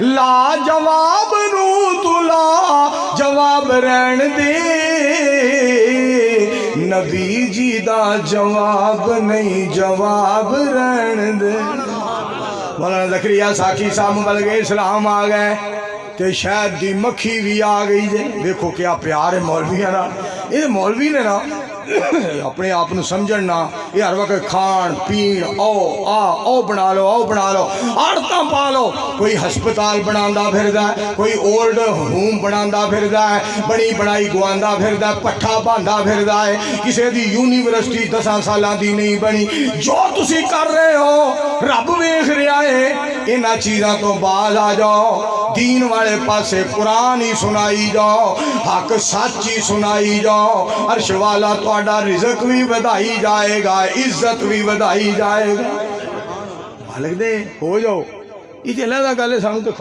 لا جواب نو تو لا جواب رہن دے نبی جی دا جواب نہیں جواب رہن دے مولانا زکریا ساکھی صاحب بلگے اسلام آ گئے تے شاید دی مکھی بھی آ گئی جے دیکھو کیا پیار ہے مولوی ہے نا یہ مولوی نے نا اپنے آپ نو سمجھنا یہ ہر وقت کھان پین او بنا لو عورتاں پا لو کوئی ہسپتال بناندہ پھردا ہے کوئی اولڈ ہوم بناندہ پھردا ہے بنی بنائی گواندہ پھردا ہے پٹھا باندھا پھردا ہے کسی دی یونیورسٹی 10 سالاں دی نہیں بنی جو تسی کر رہے ہو رب ویکھ رہا ہے انہاں چیزاں تو باز آ جاؤ دین والے پاسے قرآن ہی سنائی جاؤ حق سچ ہی سنائی جاؤ عرش والا تہاڈا رزق بھی ودائی جائے گا عزت بھی ودائی جائے گا مالک دے ہو جاؤ یہ اللہ دا گل ہے سانوں تے